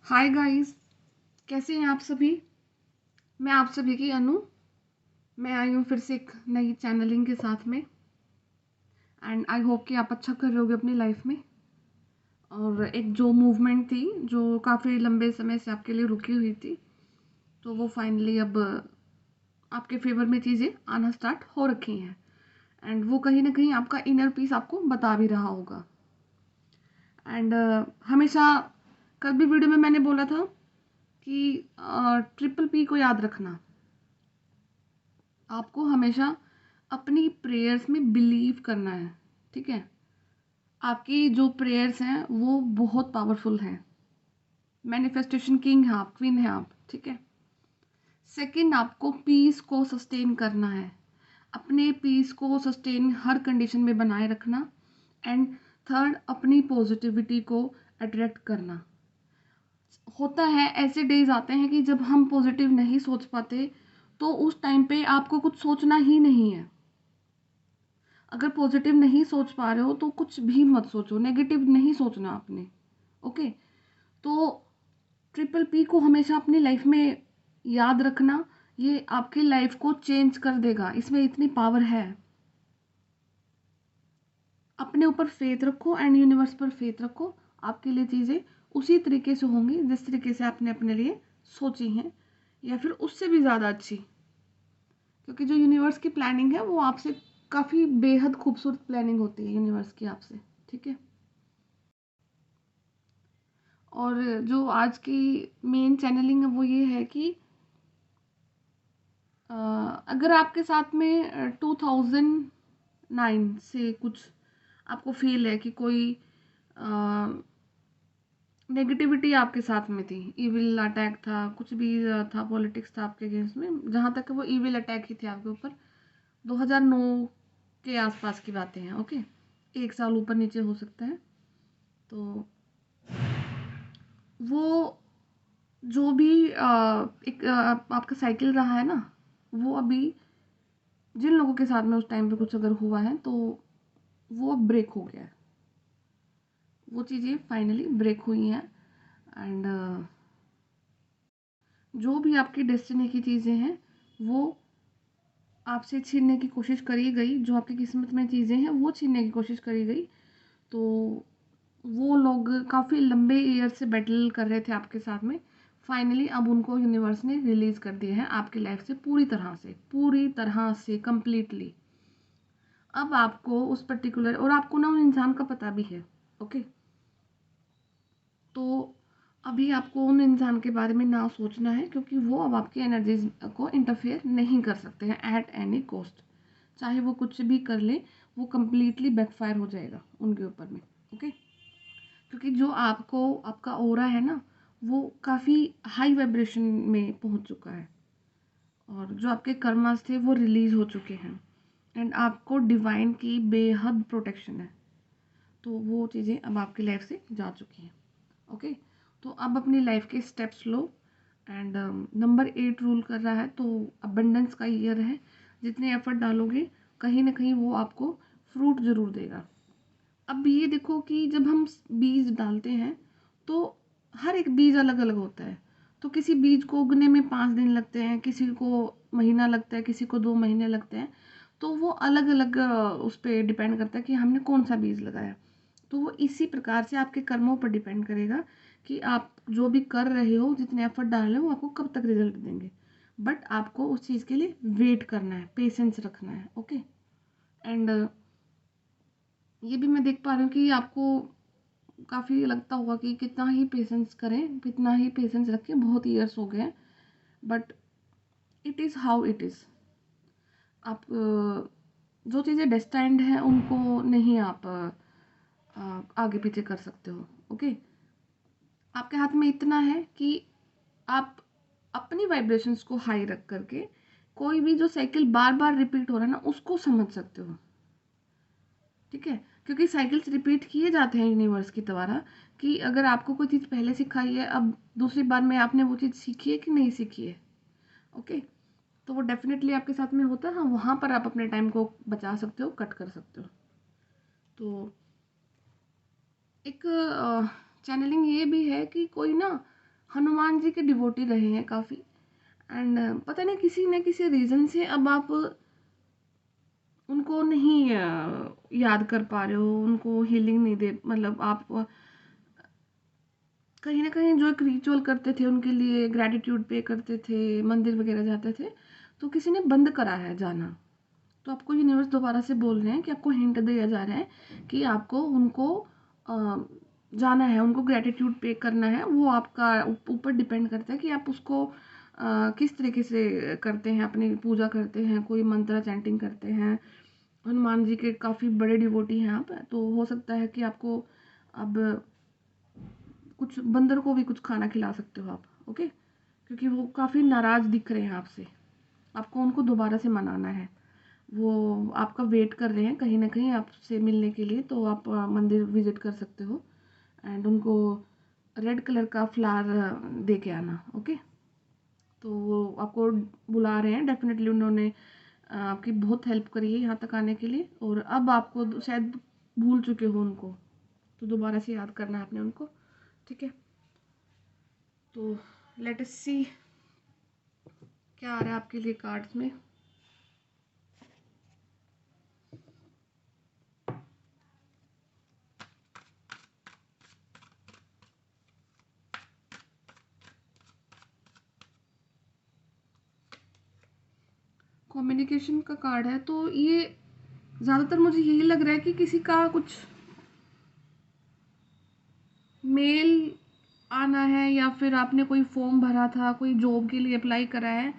Hi guys, कैसे हैं आप सभी। मैं आप सभी की अनु। मैं आई हूँ फिर से एक नई चैनलिंग के साथ में। एंड आई होप कि आप अच्छा कर रहे होगे अपनी लाइफ में। और एक जो मूवमेंट थी जो काफ़ी लंबे समय से आपके लिए रुकी हुई थी, तो वो फाइनली अब आपके फेवर में चीज़ें आना स्टार्ट हो रखी हैं। एंड वो कहीं ना कहीं आपका इनर पीस आपको बता भी रहा होगा। एंड हमेशा कल भी वीडियो में मैंने बोला था कि ट्रिपल पी को याद रखना। आपको हमेशा अपनी प्रेयर्स में बिलीव करना है। ठीक है, आपकी जो प्रेयर्स हैं वो बहुत पावरफुल हैं। मैनिफेस्टेशन किंग है आप, क्वीन है आप। ठीक है। सेकंड, आपको पीस को सस्टेन करना है। अपने पीस को सस्टेन हर कंडीशन में बनाए रखना। एंड थर्ड, अपनी पॉजिटिविटी को अट्रैक्ट करना। होता है ऐसे डेज आते हैं कि जब हम पॉजिटिव नहीं सोच पाते, तो उस टाइम पे आपको कुछ सोचना ही नहीं है। अगर पॉजिटिव नहीं सोच पा रहे हो तो कुछ भी मत सोचो, नेगेटिव नहीं सोचना आपने। ओके। तो ट्रिपल पी को हमेशा अपनी लाइफ में याद रखना। ये आपकी लाइफ को चेंज कर देगा, इसमें इतनी पावर है। अपने ऊपर फेथ रखो एंड यूनिवर्स पर फेथ रखो। आपके लिए चीज़ें उसी तरीके से होंगी जिस तरीके से आपने अपने लिए सोची हैं, या फिर उससे भी ज़्यादा अच्छी। क्योंकि जो यूनिवर्स की प्लानिंग है वो आपसे काफ़ी बेहद खूबसूरत प्लानिंग होती है यूनिवर्स की आपसे। ठीक है। और जो आज की मेन चैनलिंग है वो ये है कि अगर आपके साथ में 2009 से कुछ आपको फील है कि कोई नेगेटिविटी आपके साथ में थी, इविल अटैक था, कुछ भी था, पॉलिटिक्स था आपके अगेंस्ट में, जहाँ तक वो इविल अटैक ही थे आपके ऊपर। 2009 के आसपास की बातें हैं। ओके, एक साल ऊपर नीचे हो सकता है। तो वो जो भी एक आपका साइकिल रहा है ना, वो अभी जिन लोगों के साथ में उस टाइम पे कुछ अगर हुआ है तो वो ब्रेक हो गया है। वो चीज़ें फाइनली ब्रेक हुई हैं। एंड जो भी आपकी डेस्टिनी की चीज़ें हैं वो आपसे छीनने की कोशिश करी गई, जो आपकी किस्मत में चीज़ें हैं वो छीनने की कोशिश करी गई। तो वो लोग काफ़ी लंबे ईयर से बैटल कर रहे थे आपके साथ में। फाइनली अब उनको यूनिवर्स ने रिलीज़ कर दिया है आपकी लाइफ से, पूरी तरह से कंप्लीटली। अब आपको उस पर्टिकुलर, और आपको ना उन इंसान का पता भी है। ओके। तो अभी आपको उन इंसान के बारे में ना सोचना है, क्योंकि वो अब आपकी एनर्जीज को इंटरफेयर नहीं कर सकते हैं एट एनी कॉस्ट। चाहे वो कुछ भी कर ले, वो कम्प्लीटली बैकफायर हो जाएगा उनके ऊपर में। ओके। क्योंकि जो आपको आपका ऑरा है ना, वो काफ़ी हाई वाइब्रेशन में पहुंच चुका है। और जो आपके कर्मास थे वो रिलीज हो चुके हैं। एंड आपको डिवाइन की बेहद प्रोटेक्शन है। तो वो चीज़ें अब आपकी लाइफ से जा चुकी हैं। ओके। तो अब अपनी लाइफ के steps low. And number 8 rule कर रहा है, तो अबंडेंस का ईयर है। जितने एफर्ट डालोगे कहीं ना कहीं वो आपको फ्रूट ज़रूर देगा। अब ये देखो कि जब हम बीज डालते हैं तो हर एक बीज अलग अलग होता है। तो किसी बीज को उगने में 5 दिन लगते हैं, किसी को महीना लगता है, किसी को 2 महीने लगते हैं। तो वो अलग अलग उस पर डिपेंड करता है कि हमने कौन सा बीज लगाया। तो वो इसी प्रकार से आपके कर्मों पर डिपेंड करेगा कि आप जो भी कर रहे हो, जितने एफर्ट डाल रहे हो, वो आपको कब तक रिजल्ट देंगे। बट आपको उस चीज़ के लिए वेट करना है, पेशेंस रखना है। ओके। एंड ये भी मैं देख पा रही हूँ कि आपको काफ़ी लगता होगा कि कितना ही पेशेंस करें, कितना ही पेशेंस रखें, बहुत ईयर्स हो गए हैं। But it is how it is. आप जो चीज़ें डेस्टाइंड हैं उनको नहीं आप आगे पीछे कर सकते हो। ओके। आपके हाथ में इतना है कि आप अपनी वाइब्रेशंस को हाई रख करके कोई भी जो साइकिल बार बार रिपीट हो रहा है ना, उसको समझ सकते हो। ठीक है। क्योंकि साइकिल्स रिपीट किए जाते हैं यूनिवर्स की द्वारा, कि अगर आपको कोई चीज़ पहले सिखाई है, अब दूसरी बार में आपने वो चीज़ सीखी है कि नहीं सीखी है। ओके। तो वो डेफिनेटली आपके साथ में होता है। हाँ, वहाँ पर आप अपने टाइम को बचा सकते हो, कट कर सकते हो। तो एक चैनलिंग ये भी है कि कोई ना हनुमान जी के डिवोटी रहे हैं काफ़ी, एंड पता नहीं किसी न किसी रीज़न से अब आप उनको नहीं याद कर पा रहे हो, उनको हीलिंग नहीं दे, मतलब आप कहीं ना कहीं जो एक रिचुअल करते थे उनके लिए ग्रैटिट्यूड पे करते थे, मंदिर वगैरह जाते थे, तो किसी ने बंद करा है जाना। तो आपको यूनिवर्स दोबारा से बोल रहे हैं कि आपको हिंट दिया जा रहा है कि आपको उनको जाना है, उनको ग्रैटिट्यूड पे करना है। वो आपका ऊपर डिपेंड करता है कि आप उसको किस तरीके से करते हैं, अपनी पूजा करते हैं, कोई मंत्र चैंटिंग करते हैं। हनुमान जी के काफ़ी बड़े डिवोटी हैं आप, तो हो सकता है कि आपको अब कुछ बंदर को भी कुछ खाना खिला सकते हो आप, ओके, क्योंकि वो काफ़ी नाराज़ दिख रहे हैं आपसे, आपको उनको दोबारा से मनाना है। वो आपका वेट कर रहे हैं कहीं ना कहीं आपसे मिलने के लिए, तो आप मंदिर विजिट कर सकते हो एंड उनको रेड कलर का फ्लावर दे के आना, ओके। तो वो आपको बुला रहे हैं, डेफिनेटली उन्होंने आपकी बहुत हेल्प करी है यहाँ तक आने के लिए, और अब आपको शायद भूल चुके हो उनको, तो दोबारा से याद करना है आपने उनको, ठीक है। तो लेट अस सी क्या आ रहा है आपके लिए कार्ड्स में। कम्युनिकेशन का कार्ड है, तो ये ज़्यादातर मुझे यही लग रहा है कि किसी का कुछ मेल आना है, या फिर आपने कोई फॉर्म भरा था, कोई जॉब के लिए अप्लाई करा है,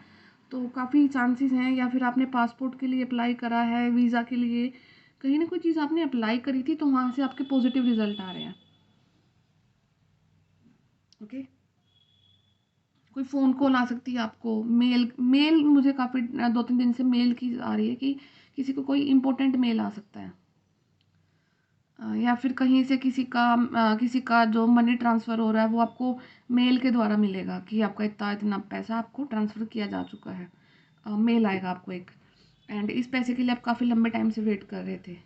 तो काफ़ी चांसेस हैं, या फिर आपने पासपोर्ट के लिए अप्लाई करा है, वीज़ा के लिए, कहीं ना कोई चीज़ आपने अप्लाई करी थी, तो वहाँ से आपके पॉजिटिव रिजल्ट आ रहे हैं, ओके। कोई फ़ोन कॉल आ सकती है आपको, मेल मेल मुझे काफ़ी 2-3 दिन से मेल की आ रही है कि किसी को कोई इम्पोर्टेंट मेल आ सकता है, या फिर कहीं से किसी का जो मनी ट्रांसफ़र हो रहा है वो आपको मेल के द्वारा मिलेगा कि आपका इतना इतना पैसा आपको ट्रांसफ़र किया जा चुका है। मेल आएगा आपको एक, एंड इस पैसे के लिए आप काफ़ी लंबे टाइम से वेट कर रहे थे।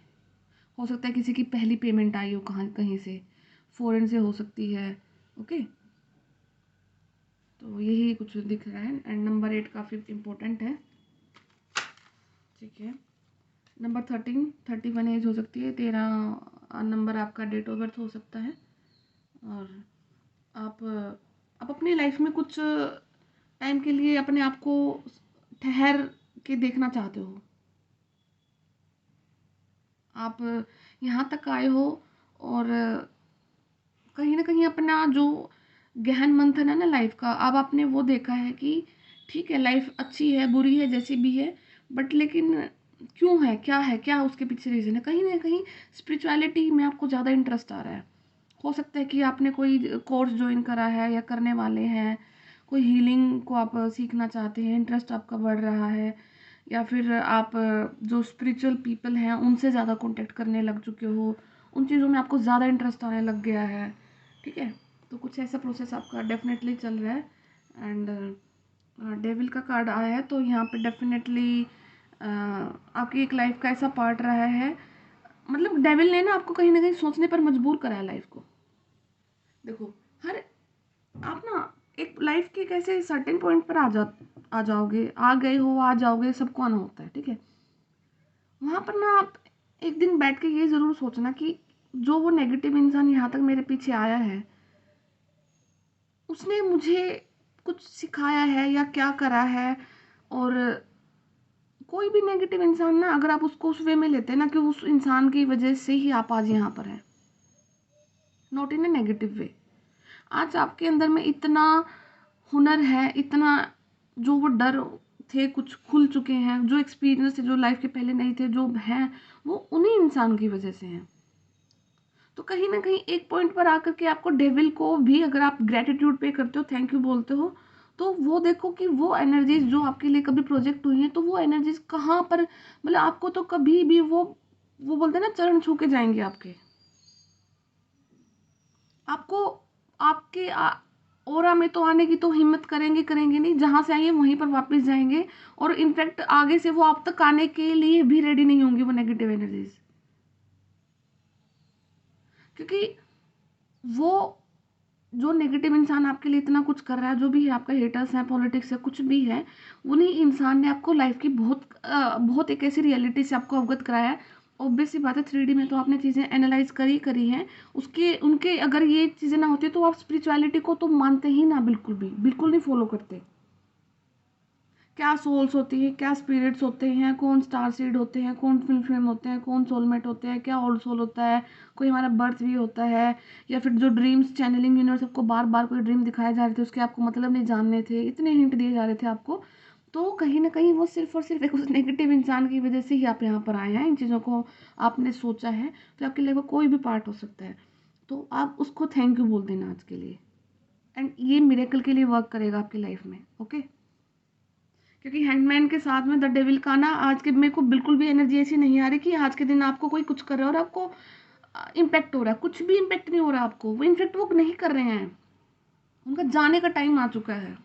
हो सकता है किसी की पहली पेमेंट आई हो कहाँ कहीं से, फ़ॉरेन से हो सकती है, ओके। तो यही कुछ दिख रहा है, एंड नंबर 8 काफ़ी इम्पोर्टेंट है, ठीक है। नंबर 31 एज हो सकती है, 13 नंबर आपका डेट ऑफ बर्थ हो सकता है, और आप अपनी लाइफ में कुछ टाइम के लिए अपने आप को ठहर के देखना चाहते हो। आप यहाँ तक आए हो, और कहीं ना कहीं अपना जो गहन मंथन है ना लाइफ का, अब आपने वो देखा है कि ठीक है लाइफ अच्छी है बुरी है जैसी भी है, बट लेकिन क्यों है, क्या उसके पीछे रीज़न है, कहीं ना कहीं स्पिरिचुअलिटी में आपको ज़्यादा इंटरेस्ट आ रहा है। हो सकता है कि आपने कोई कोर्स ज्वाइन करा है या करने वाले हैं, कोई हीलिंग को आप सीखना चाहते हैं, इंटरेस्ट आपका बढ़ रहा है, या फिर आप जो स्पिरिचुअल पीपल हैं उनसे ज़्यादा कांटेक्ट करने लग चुके हो, उन चीज़ों में आपको ज़्यादा इंटरेस्ट आने लग गया है, ठीक है। तो कुछ ऐसा प्रोसेस आपका डेफिनेटली चल रहा है, एंड डेविल का कार्ड आया है, तो यहाँ पे डेफिनेटली आपकी एक लाइफ का ऐसा पार्ट रहा है, मतलब डेविल ने ना आपको कहीं ना कहीं सोचने पर मजबूर करा है लाइफ को। देखो, हर आप ना एक लाइफ के कैसे सर्टेन पॉइंट पर आ जाओगे, आ गए हो, आ जाओगे, सबको आना होता है, ठीक है। वहाँ पर ना आप एक दिन बैठ के ये ज़रूर सोचना कि जो वो नेगेटिव इंसान यहाँ तक मेरे पीछे आया है, उसने मुझे कुछ सिखाया है या क्या करा है। और कोई भी नेगेटिव इंसान ना, अगर आप उसको उस वे में लेते हैं ना कि उस इंसान की वजह से ही आप आज यहाँ पर हैं, not in A negative way, आज आपके अंदर में इतना हुनर है, इतना जो वो डर थे कुछ खुल चुके हैं, जो एक्सपीरियंस थे जो लाइफ के पहले नहीं थे जो हैं, वो उन्हीं इंसान की वजह से हैं। तो कहीं ना कहीं एक पॉइंट पर आकर के आपको डेविल को भी अगर आप ग्रेटिट्यूड पे करते हो, थैंक यू बोलते हो, तो वो देखो कि वो एनर्जीज जो आपके लिए कभी प्रोजेक्ट हुई हैं, तो वो एनर्जीज कहाँ पर, मतलब आपको तो कभी भी वो बोलते हैं ना चरण छू के जाएंगे आपके, आपको आपके ओरा में तो आने की तो हिम्मत करेंगे नहीं, जहाँ से आइए वहीं पर वापस जाएंगे, और इनफैक्ट आगे से वो आप तक आने के लिए भी रेडी नहीं होंगी वो नेगेटिव एनर्जीज, क्योंकि वो जो नेगेटिव इंसान आपके लिए इतना कुछ कर रहा है, जो भी है आपका हेटर्स है, पॉलिटिक्स है, कुछ भी है, उन्हीं इंसान ने आपको लाइफ की बहुत एक ऐसी रियलिटी से आपको अवगत कराया है। ऑब्वियस सी बात है, 3D में तो आपने चीज़ें एनालाइज करी हैं। उसके उनके अगर ये चीज़ें ना होती तो आप स्पिरिचुअलिटी को तो मानते ही ना, बिल्कुल भी, बिल्कुल नहीं फॉलो करते। क्या सोल्स होती है, क्या स्पिरिट्स होते हैं, कौन स्टार सीड होते हैं, कौन फिल्म फ्रेम होते हैं, कौन सोलमेट होते हैं, क्या ओल्ड सोल होता है, कोई हमारा बर्थ भी होता है, या फिर जो ड्रीम्स चैनलिंग यूनिवर्स आपको बार बार कोई ड्रीम दिखाए जा रहे थे, उसके आपको मतलब नहीं जानने थे, इतने हिंट दिए जा रहे थे आपको। तो कहीं ना कहीं वो सिर्फ और सिर्फ एक उस नेगेटिव इंसान की वजह से ही आप यहाँ पर आए हैं, इन चीज़ों को आपने सोचा है। तो आपकी लाइफ का कोई भी पार्ट हो सकता है, तो आप उसको थैंक यू बोल देना आज के लिए, एंड ये मिरेकल के लिए वर्क करेगा आपकी लाइफ में। ओके, क्योंकि हैंगमैन के साथ में द डेविल का ना, आज के मेरे को बिल्कुल भी एनर्जी ऐसी नहीं आ रही कि आज के दिन आपको कोई कुछ कर रहा है और आपको इम्पैक्ट हो रहा है। कुछ भी इम्पैक्ट नहीं हो रहा आपको, वो इनफेक्ट वो नहीं कर रहे हैं, उनका जाने का टाइम आ चुका है।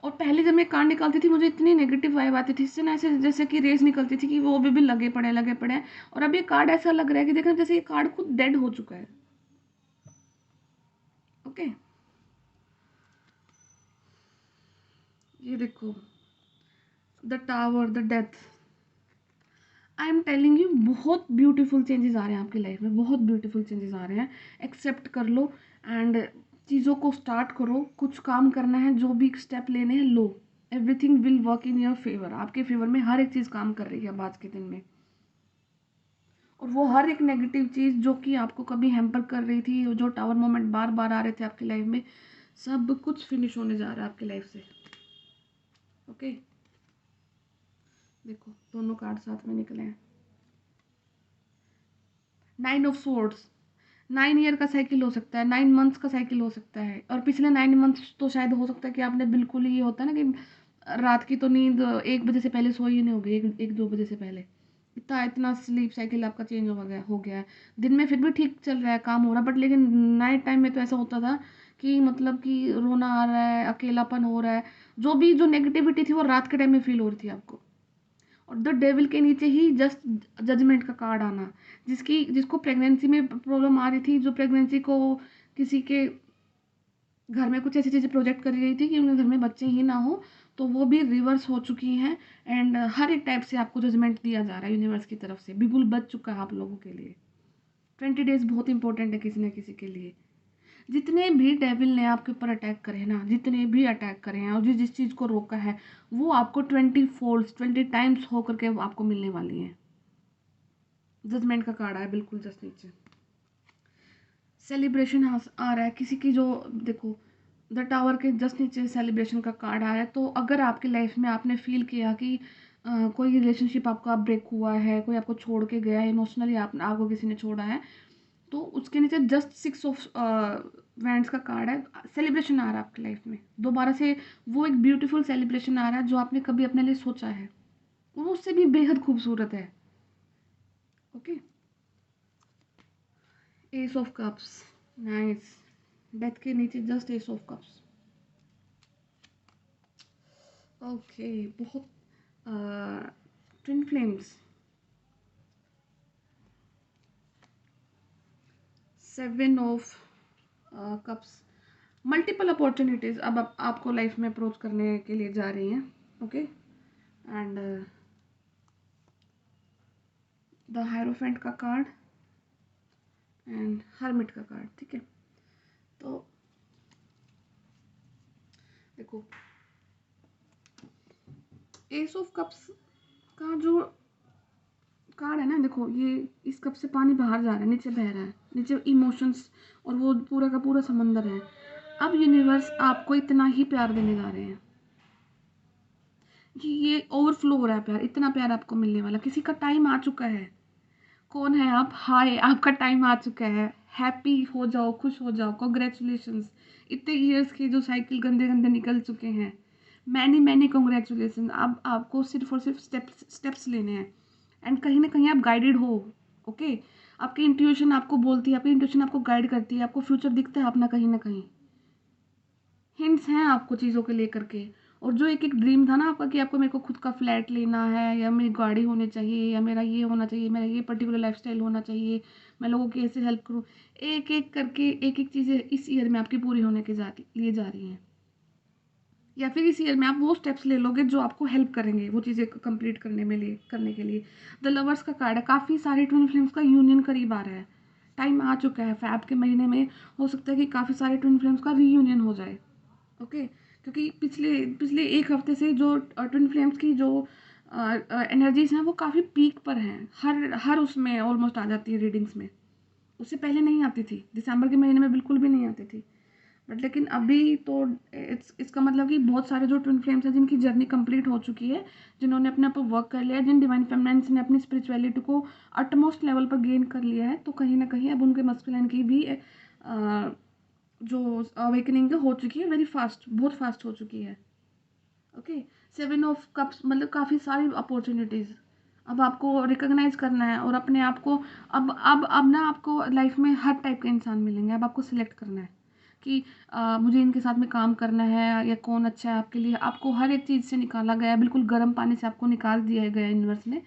और पहले जब मैं कार्ड निकालती थी, मुझे इतनी नेगेटिव वाइब आती थी इससे ना, ऐसे जैसे कि रेस निकलती थी कि वो भी लगे पड़े हैं। और अब ये कार्ड ऐसा लग रहा है कि देखना, जैसे ये कार्ड खुद डेड हो चुका है। ओके, ये देखो, the tower, the death. I am telling you, बहुत ब्यूटीफुल चेंजेस आ रहे हैं आपकी लाइफ में, बहुत ब्यूटीफुल चेंजेस आ रहे हैं। एक्सेप्ट कर लो एंड चीज़ों को स्टार्ट करो। कुछ काम करना है, जो भी स्टेप लेने हैं लो, everything will work in your favour. आपके फेवर में हर एक चीज़ काम कर रही है अब आज के दिन में। और वो हर एक नेगेटिव चीज़ जो कि आपको कभी हैम्पर कर रही थी, जो टावर मोमेंट बार बार आ रहे थे आपकी लाइफ में, सब कुछ फिनिश होने जा रहा है आपकी लाइफ से। ओके, देखो दोनों कार्ड साथ में निकले हैं। 9 ऑफ सोर्ड्स, 9 ईयर का साइकिल हो सकता है, 9 मंथ्स का साइकिल हो सकता है, और पिछले 9 मंथ्स तो शायद हो सकता है कि आपने बिल्कुल ही, ये होता है ना कि रात की तो नींद 1 बजे से पहले सोई ही नहीं होगी, 1-2 बजे से पहले। इतना इतना स्लीप साइकिल आपका चेंज हो गया है। दिन में फिर भी ठीक चल रहा है, काम हो रहा है, बट लेकिन नाइट टाइम में तो ऐसा होता था कि मतलब कि रोना आ रहा है, अकेलापन हो रहा है, जो नेगेटिविटी थी वो रात के टाइम में फील हो रही थी आपको। और द डेविल के नीचे ही जस्ट जजमेंट का कार्ड आना, जिसको प्रेगनेंसी में प्रॉब्लम आ रही थी, जो प्रेगनेंसी को किसी के घर में कुछ ऐसी चीज़ें प्रोजेक्ट कर रही थी कि उनके घर में बच्चे ही ना हो, तो वो भी रिवर्स हो चुकी हैं। एंड हर एक टाइप से आपको जजमेंट दिया जा रहा है यूनिवर्स की तरफ से, बिल्कुल बच चुका है आप लोगों के लिए। 20 डेज बहुत इंपॉर्टेंट है किसी न किसी के लिए। जितने भी डेविल ने आपके ऊपर अटैक करे हैं ना, जितने भी अटैक करे हैं और जिस जिस चीज़ को रोका है, वो आपको 20 फोल्ड्स 20 टाइम्स होकर के आपको मिलने वाली हैं। जजमेंट का कार्ड आया बिल्कुल जस्ट नीचे। सेलिब्रेशन आ रहा है किसी की, जो देखो द टावर के जस्ट नीचे सेलिब्रेशन का कार्ड आया है। तो अगर आपकी लाइफ में आपने फील किया कि कोई रिलेशनशिप आपका ब्रेक हुआ है, कोई आपको छोड़ के गया है, इमोशनली आपको किसी ने छोड़ा है, तो उसके नीचे जस्ट 6 ऑफ वैंड्स का कार्ड है। सेलिब्रेशन आ रहा है आपकी लाइफ में दोबारा से, वो एक ब्यूटीफुल सेलिब्रेशन आ रहा है जो आपने कभी अपने लिए सोचा है, वो उससे भी बेहद खूबसूरत है। Okay, ace of cups, nice. Death के नीचे just ace of cups. Okay, बहुत twin flames, 7 of cups. Multiple opportunities अब आपको लाइफ में अप्रोच करने के लिए जा रही हैं। ओके, एंड द हायरोफेंट का कार्ड एंड हर्मिट का कार्ड। ठीक है, तो देखो एस ऑफ कप्स का जो कार्ड है ना, देखो ये इस कप से पानी बाहर जा रहा है, नीचे बह रहा है, नीचे इमोशंस और वो पूरा का पूरा समंदर है। अब यूनिवर्स आपको इतना ही प्यार देने जा रहे हैं कि ये ओवरफ्लो हो रहा है प्यार, इतना प्यार आपको मिलने वाला। किसी का टाइम आ चुका है। कौन है आप? हाय, आपका टाइम आ चुका है। हैप्पी हो जाओ, खुश हो जाओ, कॉन्ग्रेचुलेशंस। इतने ईयर्स के जो साइकिल गंदे गंदे निकल चुके हैं, मैनी मैनी कॉन्ग्रेचुलेशन। अब आपको सिर्फ और सिर्फ स्टेप्स लेने हैं, एंड कहीं ना कहीं आप गाइडेड हो। ओके, आपकी इंट्यूशन आपको बोलती है, आपकी इंट्यूशन आपको गाइड करती है, आपको फ्यूचर दिखता है अपना, कहीं ना कहीं हिंट्स हैं आपको चीज़ों के लेकर के। और जो एक एक ड्रीम था ना आपका कि आपको, मेरे को खुद का फ्लैट लेना है, या मेरी गाड़ी होनी चाहिए, या मेरा ये होना चाहिए, मेरा ये पर्टिकुलर लाइफस्टाइल होना चाहिए, मैं लोगों की ऐसे हेल्प करूँ। एक एक करके एक एक चीज़ें इस ईयर में आपकी पूरी होने के लिए जा रही हैं, या फिर इस ईयर में आप वो स्टेप्स ले लोगे जो आपको हेल्प करेंगे वो चीज़ें कंप्लीट करने के लिए। द लवर्स का कार्ड है, काफ़ी सारे ट्विन फ्लेम्स का यूनियन करीब आ रहा है, टाइम आ चुका है। फैब के महीने में हो सकता है कि काफ़ी सारे ट्विन फ्लेम्स का रीयूनियन हो जाए। ओके, क्योंकि पिछले पिछले एक हफ्ते से जो ट्विन फ्लेम्स की जो एनर्जीज हैं वो काफ़ी पीक पर हैं, हर उसमें ऑलमोस्ट आ जाती है रीडिंग्स में। उससे पहले नहीं आती थी, दिसंबर के महीने में बिल्कुल भी नहीं आती थी, बट लेकिन अभी तो इसका मतलब कि बहुत सारे जो ट्विन फ्लेम्स हैं जिनकी जर्नी कंप्लीट हो चुकी है, जिन्होंने अपने ऊपर वर्क कर लिया है, जिन डिवाइन फेमिनाइन्स ने अपनी स्पिरिचुअलिटी को अटमोस्ट लेवल पर गेन कर लिया है, तो कहीं ना कहीं अब उनके मस्कुलिन की भी जो अवेकनिंग हो चुकी है, वेरी फास्ट, बहुत फास्ट हो चुकी है। ओके, 7 ऑफ कप्स मतलब काफ़ी सारी अपॉर्चुनिटीज़ अब आपको रिकॉग्नाइज करना है, और अपने आप को अब ना आपको लाइफ में हर टाइप के इंसान मिलेंगे, अब आपको सिलेक्ट करना है कि मुझे इनके साथ में काम करना है या कौन अच्छा है आपके लिए। आपको हर एक चीज़ से निकाला गया, बिल्कुल गर्म पानी से आपको निकाल दिया गया यूनिवर्स ने।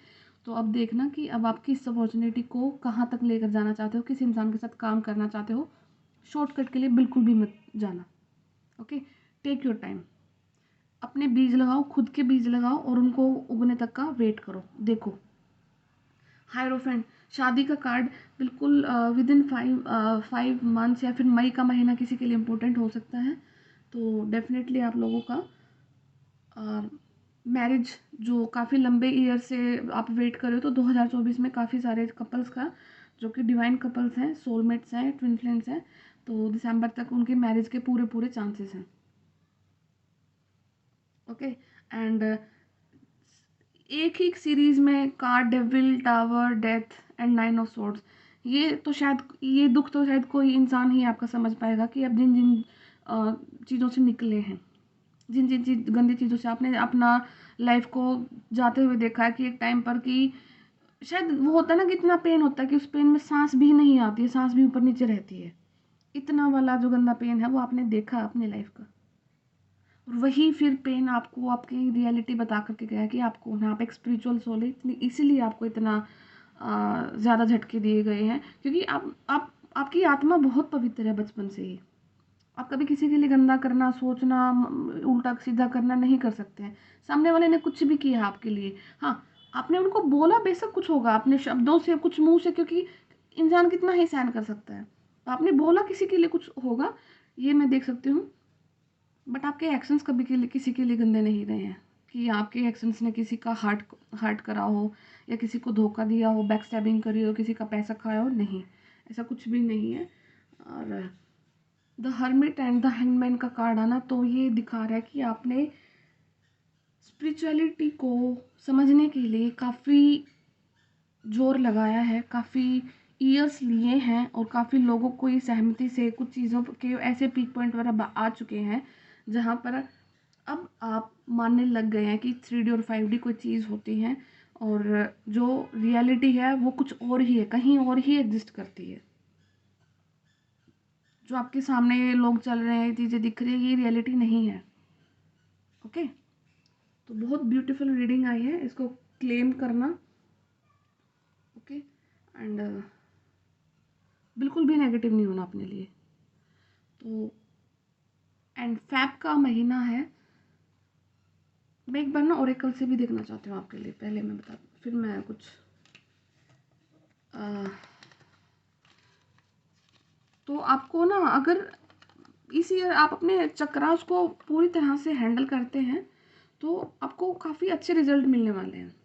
तो अब देखना कि अब आप किस अपॉर्चुनिटी को कहाँ तक लेकर जाना चाहते हो, किस इंसान के साथ काम करना चाहते हो। शॉर्टकट के लिए बिल्कुल भी मत जाना। ओके, टेक योर टाइम, अपने बीज लगाओ, खुद के बीज लगाओ, और उनको उगने तक का वेट करो। देखो, हायरोफेंट, शादी का कार्ड, बिल्कुल विद इन 5 मंथ्स या फिर मई का महीना किसी के लिए इम्पोर्टेंट हो सकता है। तो डेफिनेटली आप लोगों का मैरिज जो काफ़ी लंबे ईयर से आप वेट कर रहे हो, तो 2024 में काफ़ी सारे कपल्स का, जो कि डिवाइन कपल्स हैं, सोलमेट्स हैं, ट्विन फ्लेम्स हैं, तो दिसंबर तक उनके मैरिज के पूरे पूरे चांसेस हैं। ओके, एंड एक ही सीरीज में card, devil, tower, death and 9 of swords, ये तो शायद, ये दुख तो शायद कोई इंसान ही आपका समझ पाएगा कि अब जिन जिन चीज़ों से निकले हैं, जिन जिन गंदी चीज़ों से आपने अपना लाइफ को जाते हुए देखा है, कि एक टाइम पर कि शायद वो होता है ना कि इतना पेन होता है कि उस पेन में सांस भी नहीं आती है, सांस भी ऊपर नीचे रहती है, इतना वाला जो गंदा पेन है वो आपने देखा अपनी लाइफ का। और वही फिर पेन आपको आपकी रियलिटी बता करके गया कि आपको ना, आप एक स्पिरिचुअल सोल है, इतनी इसीलिए आपको इतना ज़्यादा झटके दिए गए हैं, क्योंकि आप आपकी आत्मा बहुत पवित्र है बचपन से ही। आप कभी किसी के लिए गंदा करना, सोचना, उल्टा सीधा करना नहीं कर सकते हैं। सामने वाले ने कुछ भी किया आपके लिए, हाँ, आपने उनको बोला, बेशक कुछ होगा अपने शब्दों से, कुछ मुंह से, क्योंकि इंसान कितना ही सहन कर सकता है। आपने बोला किसी के लिए कुछ होगा, ये मैं देख सकती हूँ, बट आपके एक्शंस कभी के लिए किसी के लिए गंदे नहीं रहे हैं, कि आपके एक्शंस ने किसी का हार्ट हर्ट करा हो, या किसी को धोखा दिया हो, बैक स्टैबिंग करी हो, किसी का पैसा खाया हो, नहीं, ऐसा कुछ भी नहीं है। और the hermit and the hangman का कार्ड आना तो ये दिखा रहा है कि आपने स्पिरिचुअलिटी को समझने के लिए काफ़ी जोर लगाया है, काफ़ी ईयर्स लिए हैं, और काफ़ी लोगों को ये सहमति से कुछ चीज़ों के ऐसे पीक पॉइंट पर अब आ चुके हैं जहाँ पर अब आप मानने लग गए हैं कि 3D और 5D कोई चीज़ होती है, और जो रियलिटी है वो कुछ और ही है, कहीं और ही एग्जिस्ट करती है। जो आपके सामने लोग चल रहे हैं, चीज़ें दिख रही है, ये रियलिटी नहीं है। ओके, तो बहुत ब्यूटीफुल रीडिंग आई है, इसको क्लेम करना। ओके, एंड बिल्कुल भी नेगेटिव नहीं होना अपने लिए। तो एंड फैब का महीना है, मैं एक बार ना ओरेकल से भी देखना चाहती हूँ आपके लिए, पहले मैं बता, फिर मैं कुछ तो आपको ना, अगर इस ईयर आप अपने चक्रास को पूरी तरह से हैंडल करते हैं, तो आपको काफ़ी अच्छे रिजल्ट मिलने वाले हैं।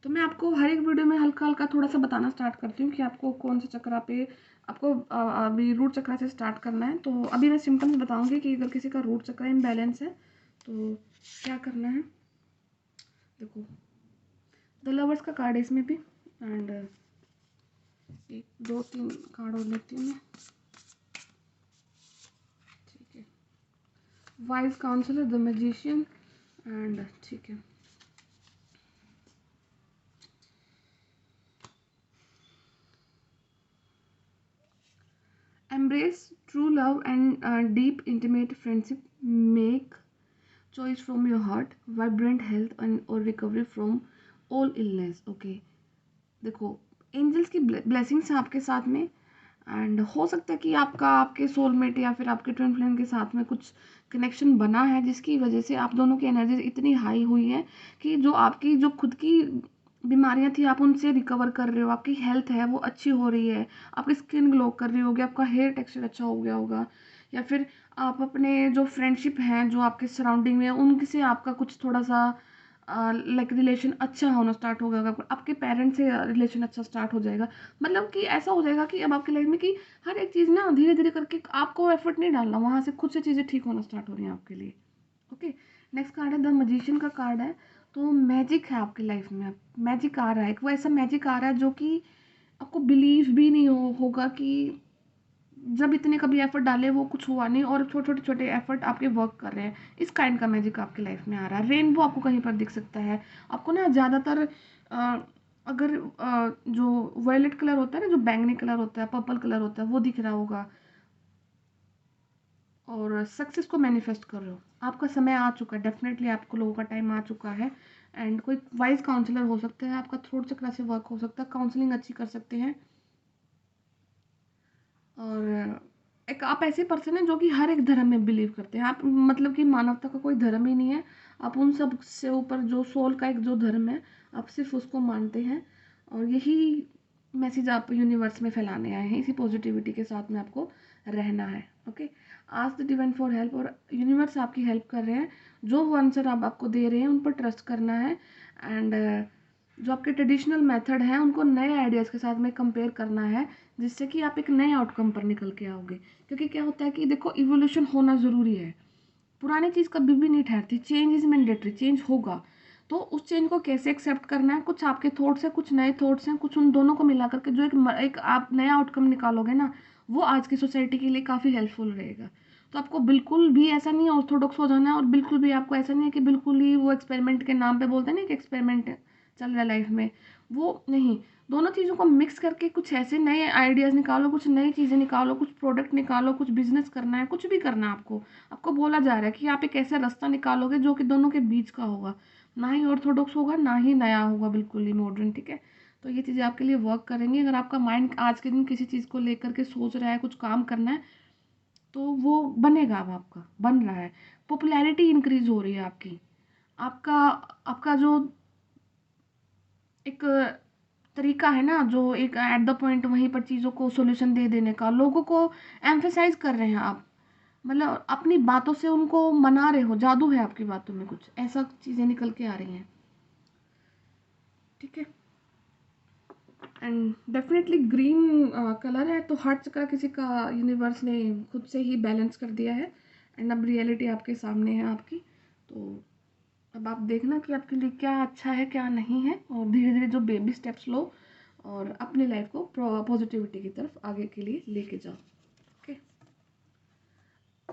तो मैं आपको हर एक वीडियो में हल्का हल्का थोड़ा सा बताना स्टार्ट करती हूँ कि आपको कौन सा चक्रा पे आपको अभी रूट चक्रा से स्टार्ट करना है। तो अभी मैं सिंपल बताऊँगी कि अगर किसी का रूट चक्रा इम्बैलेंस है तो क्या करना है। देखो, द लवर्स का कार्ड है इसमें भी, एंड एक 2-3 कार्ड और लेती हूँ मैं, ठीक है। Wise counsellor, the magician, and ठीक है, embrace true love and deep intimate friendship, make choice from your heart, vibrant health and or recovery from all illness। Okay, देखो, एंजल्स की ब्लेसिंग्स हैं आपके साथ में, एंड हो सकता है कि आपके सोलमेट या फिर आपके ट्विन फ्लेम के साथ में कुछ कनेक्शन बना है, जिसकी वजह से आप दोनों की एनर्जी इतनी हाई हुई है कि जो आपकी जो खुद की बीमारियां थी आप उनसे रिकवर कर रहे हो, आपकी हेल्थ है वो अच्छी हो रही है, आपकी स्किन ग्लो कर रही होगी, आपका हेयर टेक्सचर अच्छा हो गया होगा, या फिर आप अपने जो फ्रेंडशिप हैं जो आपके सराउंडिंग में है उनसे आपका कुछ थोड़ा सा लाइक रिलेशन अच्छा होना स्टार्ट हो गया, आपके पेरेंट्स से रिलेशन अच्छा स्टार्ट हो जाएगा। मतलब कि ऐसा हो जाएगा कि अब आपकी लाइफ में कि हर एक चीज़ ना धीरे धीरे करके आपको एफर्ट नहीं डालना, वहाँ से खुद से चीज़ें ठीक होना स्टार्ट हो रही हैं आपके लिए। ओके, नेक्स्ट कार्ड है द मैजिशियन का कार्ड है। तो मैजिक है आपकी लाइफ में, मैजिक आ रहा है, वो ऐसा मैजिक आ रहा है जो कि आपको बिलीव भी नहीं होगा कि जब इतने कभी एफर्ट डाले वो कुछ हुआ नहीं, और छोटे छोटे छोटे एफर्ट आपके वर्क कर रहे हैं। इस काइंड का मैजिक आपकी लाइफ में आ रहा है। रेनबो आपको कहीं पर दिख सकता है आपको ना, ज़्यादातर अगर जो वायलेट कलर होता है ना, जो बैंगनी कलर होता है, पर्पल कलर होता है, वो दिख रहा होगा, और सक्सेस को मैनिफेस्ट कर रहे हो। आपका समय आ चुका है, डेफिनेटली आपको लोगों का टाइम आ चुका है। एंड कोई वाइज काउंसलर हो सकता है, आपका थ्रोट चक्र से वर्क हो सकता है, काउंसलिंग अच्छी कर सकते हैं। और एक आप ऐसे पर्सन हैं जो कि हर एक धर्म में बिलीव करते हैं, आप मतलब कि मानवता का कोई धर्म ही नहीं है, आप उन सब से ऊपर जो सोल का एक जो धर्म है आप सिर्फ उसको मानते हैं, और यही मैसेज आप यूनिवर्स में फैलाने आए हैं, इसी पॉजिटिविटी के साथ में आपको रहना है। Okay, ask the divine for help, और यूनिवर्स आपकी हेल्प कर रहे हैं, जो वो आंसर आप आपको दे रहे हैं उन पर ट्रस्ट करना है। एंड जो आपके ट्रेडिशनल मेथड हैं उनको नए आइडियाज़ के साथ में कंपेयर करना है, जिससे कि आप एक नए आउटकम पर निकल के आओगे। क्योंकि क्या होता है कि देखो, इवोल्यूशन होना ज़रूरी है, पुरानी चीज़ कभी भी नहीं ठहरती, चेंज इज़ मैंडेटरी, चेंज होगा। तो उस चेंज को कैसे एक्सेप्ट करना है, कुछ आपके थॉट्स हैं, कुछ नए थॉट्स हैं, कुछ उन दोनों को मिला करके जो एक आप नया आउटकम निकालोगे ना, वो आज की सोसाइटी के लिए काफ़ी हेल्पफुल रहेगा। तो आपको बिल्कुल भी ऐसा नहीं है ऑर्थोडॉक्स हो जाना है, और बिल्कुल भी आपको ऐसा नहीं है कि बिल्कुल ही वो एक्सपेरिमेंट के नाम पे बोलते हैं ना कि एक्सपेरिमेंट चल रहा है लाइफ में, वो नहीं। दोनों चीज़ों को मिक्स करके कुछ ऐसे नए आइडियाज़ निकालो, कुछ नई चीज़ें निकालो, कुछ प्रोडक्ट निकालो, कुछ बिजनेस करना है, कुछ भी करना है आपको बोला जा रहा है कि आप एक ऐसा रास्ता निकालोगे जो कि दोनों के बीच का होगा, ना ही ऑर्थोडॉक्स होगा ना ही नया होगा, बिल्कुल ही मॉडर्न। ठीक है, तो ये चीज़ें आपके लिए वर्क करेंगी। अगर आपका माइंड आज के दिन किसी चीज़ को लेकर के सोच रहा है, कुछ काम करना है, तो वो बनेगा, अब आपका बन रहा है, पॉपुलैरिटी इंक्रीज हो रही है आपकी, आपका आपका जो एक तरीका है ना, जो एक एट द पॉइंट वहीं पर चीज़ों को सॉल्यूशन दे देने का, लोगों को एम्फेसाइज कर रहे हैं आप, मतलब अपनी बातों से उनको मना रहे हो, जादू है आपकी बातों में, कुछ ऐसा चीज़ें निकल के आ रही हैं। ठीक है, एंड डेफिनेटली ग्रीन कलर है, तो हार्ट चक्र किसी का यूनिवर्स ने खुद से ही बैलेंस कर दिया है, एंड अब रियलिटी आपके सामने है आपकी। तो अब आप देखना कि आपके लिए क्या अच्छा है क्या नहीं है, और धीरे धीरे जो बेबी स्टेप्स लो और अपनी लाइफ को पॉजिटिविटी की तरफ आगे के लिए लेके जाओ। ओके,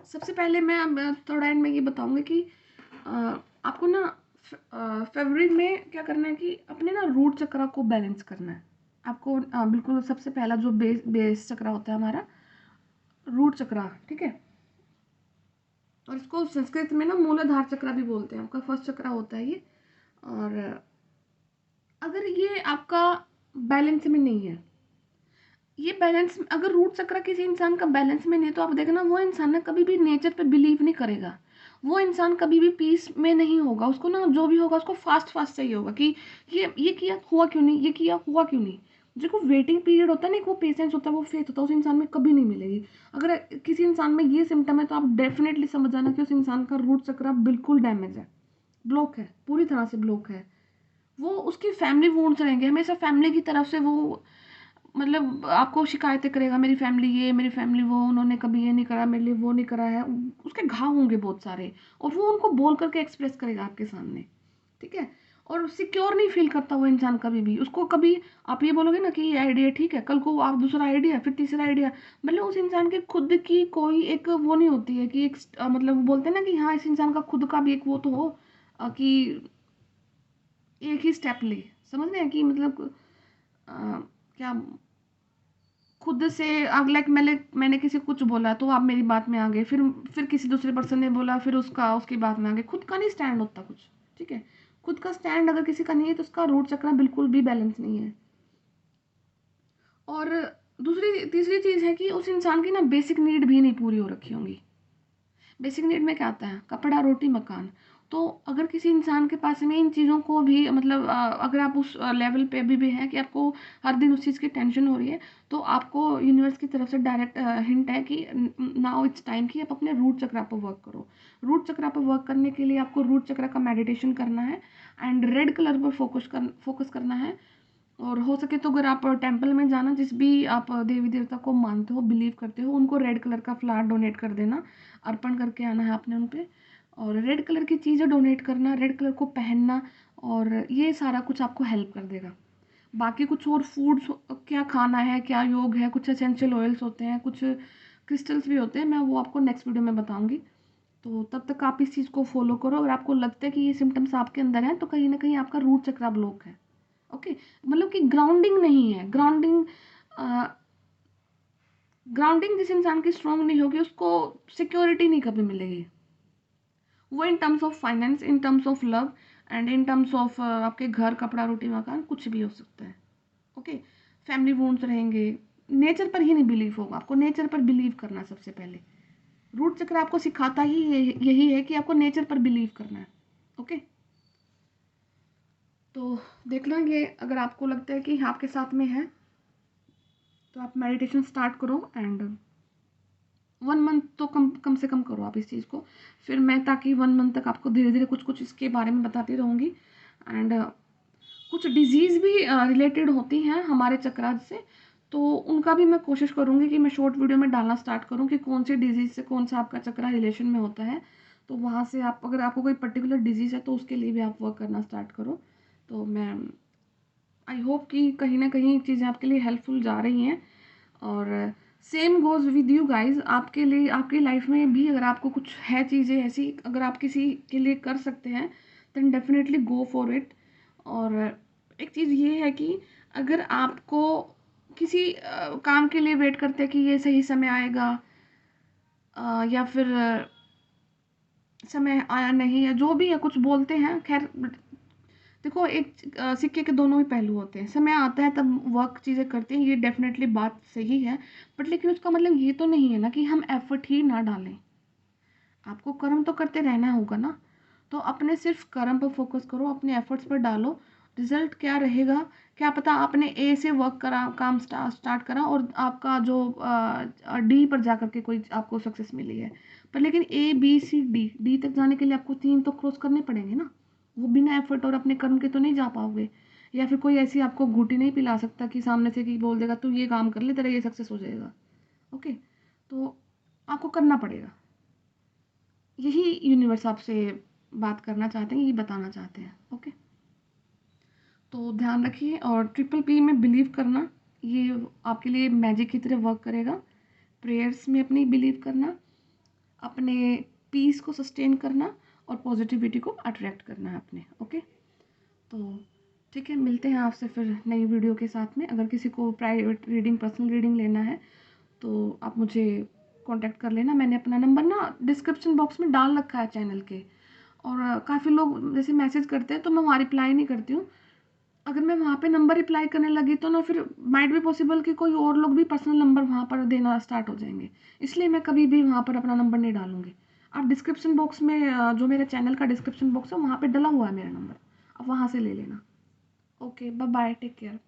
सबसे पहले मैं थोड़ा एंड में ये बताऊंगी कि आपको ना फरवरी में क्या करना है कि अपने ना रूट चक्र को बैलेंस करना है आपको। बिल्कुल सबसे पहला जो बेस चक्र होता है हमारा रूट चक्र, ठीक है, और इसको संस्कृत में ना मूलाधार चक्र भी बोलते हैं, आपका फर्स्ट चक्र होता है ये। और अगर ये आपका बैलेंस में नहीं है, ये बैलेंस अगर रूट चक्र किसी इंसान का बैलेंस में नहीं है, तो आप देखना वो इंसान ना कभी भी नेचर पे बिलीव नहीं करेगा, वो इंसान कभी भी पीस में नहीं होगा, उसको ना जो भी होगा उसको फास्ट फास्ट चाहिए होगा कि ये किया हुआ क्यों नहीं, ये किया हुआ क्यों नहीं। जो वेटिंग पीरियड होता है ना, वो पेशेंस होता है, वो फेथ होता है, उस इंसान में कभी नहीं मिलेगी। अगर किसी इंसान में ये सिम्टम है तो आप डेफिनेटली समझ जाना कि उस इंसान का रूट चक्र बिल्कुल डैमेज है, ब्लॉक है, पूरी तरह से ब्लॉक है। वो उसकी फैमिली वोन्ट्स रहेंगे हमेशा, फैमिली की तरफ से वो मतलब आपको शिकायतें करेगा, मेरी फैमिली ये, मेरी फैमिली वो, उन्होंने कभी ये नहीं करा मेरे लिए, वो नहीं करा है, उसके घाव होंगे बहुत सारे, और वो उनको बोल करके एक्सप्रेस करेगा आपके सामने। ठीक है, और सिक्योर नहीं फील करता वो इंसान कभी भी, उसको कभी आप ये बोलोगे ना कि ये आइडिया ठीक है, कल को आप दूसरा आइडिया, फिर तीसरा आइडिया, मतलब उस इंसान के खुद की कोई एक वो नहीं होती है कि एक मतलब बोलते हैं ना कि हाँ इस इंसान का खुद का भी एक वो तो हो कि एक ही स्टेप ले, समझ रहे हैं कि मतलब क्या खुद से आग, लाइक मैंने किसी को कुछ बोला तो आप मेरी बात में आ गए, फिर किसी दूसरे पर्सन ने बोला, फिर उसकी बात में आ गए, खुद का नहीं स्टैंड होता कुछ। ठीक है, खुद का स्टैंड अगर किसी का नहीं है तो उसका रूट चक्र बिल्कुल भी बैलेंस नहीं है। और दूसरी तीसरी चीज़ है कि उस इंसान की ना बेसिक नीड भी नहीं पूरी हो रखी होंगी। बेसिक नीड में क्या आता है? कपड़ा, रोटी, मकान। तो अगर किसी इंसान के पास में इन चीज़ों को भी मतलब अगर आप उस लेवल पे अभी भी हैं कि आपको हर दिन उस चीज़ की टेंशन हो रही है, तो आपको यूनिवर्स की तरफ से डायरेक्ट हिंट है कि नाउ इट्स टाइम कि आप अपने रूट चक्रा पर वर्क करो। रूट चक्रा पर वर्क करने के लिए आपको रूट चक्रा का मेडिटेशन करना है एंड रेड कलर पर फोकस करना है। और हो सके तो अगर आप टेंपल में जाना, जिस भी आप देवी देवता को मानते हो, बिलीव करते हो, उनको रेड कलर का फ्लावर डोनेट कर देना, अर्पण करके आना है आपने उन पे। और रेड कलर की चीज़ें डोनेट करना, रेड कलर को पहनना, और ये सारा कुछ आपको हेल्प कर देगा। बाकी कुछ और फूड्स क्या खाना है, क्या योग है, कुछ एसेंशियल ऑयल्स होते हैं, कुछ क्रिस्टल्स भी होते हैं, मैं वो आपको नेक्स्ट वीडियो में बताऊंगी। तो तब तक आप इस चीज़ को फॉलो करो। अगर आपको लगता है कि ये सिम्टम्स आपके अंदर हैं, तो कहीं ना कहीं आपका रूट चक्रा ब्लॉक है। ओके, मतलब कि ग्राउंडिंग नहीं है। ग्राउंडिंग जिस इंसान की स्ट्रांग नहीं होगी, उसको सिक्योरिटी नहीं कभी मिलेगी। वो in terms of finance, in terms of love and in terms of आपके घर, कपड़ा, रोटी, मकान, कुछ भी हो सकता है। ओके, फैमिली वुंड्स रहेंगे। नेचर पर ही नहीं बिलीव होगा, आपको नेचर पर बिलीव करना है सबसे पहले। रूट चक्र आपको सिखाता ही यही है कि आपको नेचर पर बिलीव करना है। ओके, तो देख लेंगे। अगर आपको लगता है कि आपके साथ में है, तो आप मेडिटेशन स्टार्ट करो एंड 1 मंथ तो कम कम से कम करो आप इस चीज़ को। फिर मैं, ताकि 1 मंथ तक आपको धीरे धीरे कुछ कुछ इसके बारे में बताती रहूँगी। एंड कुछ डिजीज़ भी रिलेटेड होती हैं हमारे चक्रास से, तो उनका भी मैं कोशिश करूँगी कि मैं शॉर्ट वीडियो में डालना स्टार्ट करूँ कि कौन सी डिजीज़ से कौन सा आपका चक्रा रिलेशन में होता है। तो वहाँ से आप, अगर आपको कोई पर्टिकुलर डिजीज़ है, तो उसके लिए भी आप वर्क करना स्टार्ट करो। तो मैं आई होप कि कहीं ना कहीं चीज़ें आपके लिए हेल्पफुल जा रही हैं। और same goes with you guys. आपके लिए, आपकी लाइफ में भी अगर आपको कुछ है चीज़ें ऐसी, अगर आप किसी के लिए कर सकते हैं, then definitely go for it. और एक चीज़ ये है कि अगर आपको किसी काम के लिए वेट करते हैं कि ये सही समय आएगा, या फिर समय आया नहीं है, जो भी है कुछ बोलते हैं, खैर देखो, एक सिक्के के दोनों ही पहलू होते हैं। समय आता है तब वर्क चीज़ें करते हैं, ये डेफिनेटली बात सही है। बट लेकिन उसका मतलब ये तो नहीं है ना कि हम एफर्ट ही ना डालें। आपको कर्म तो करते रहना होगा ना। तो अपने सिर्फ कर्म पर फोकस करो, अपने एफर्ट्स पर डालो। रिजल्ट क्या रहेगा, क्या पता आपने ए से वर्क करा, काम स्टार्ट करा, और आपका जो डी पर जा करके कोई आपको सक्सेस मिली है। पर लेकिन A B C D, D तक जाने के लिए आपको 3 तो क्रॉस करने पड़ेंगे ना। वो बिना एफर्ट और अपने कर्म के तो नहीं जा पाओगे। या फिर कोई ऐसी आपको घूटी नहीं पिला सकता कि सामने से कि बोल देगा तू ये काम कर ले, तेरा ये सक्सेस हो जाएगा। ओके, तो आपको करना पड़ेगा। यही यूनिवर्स आपसे बात करना चाहते हैं, यही बताना चाहते हैं। ओके, तो ध्यान रखिए। और ट्रिपल पी में बिलीव करना, ये आपके लिए मैजिक की तरह वर्क करेगा। प्रेयर्स में अपनी बिलीव करना, अपने पीस को सस्टेन करना, और पॉजिटिविटी को अट्रैक्ट करना है अपने। ओके, तो ठीक है, मिलते हैं आपसे फिर नई वीडियो के साथ में। अगर किसी को प्राइवेट रीडिंग, पर्सनल रीडिंग लेना है, तो आप मुझे कांटेक्ट कर लेना। मैंने अपना नंबर ना डिस्क्रिप्शन बॉक्स में डाल रखा है चैनल के। और काफ़ी लोग जैसे मैसेज करते हैं, तो मैं वहाँ रिप्लाई नहीं करती हूँ। अगर मैं वहाँ पे नंबर रिप्लाई करने लगी, तो ना फिर माइट भी पॉसिबल कि कोई और लोग भी पर्सनल नंबर वहाँ पर देना स्टार्ट हो जाएंगे। इसलिए मैं कभी भी वहाँ पर अपना नंबर नहीं डालूंगी। आप डिस्क्रिप्शन बॉक्स में जो मेरे चैनल का डिस्क्रिप्शन बॉक्स है, वहाँ पे डला हुआ है मेरा नंबर, आप वहाँ से ले लेना। Okay, bye bye, take care.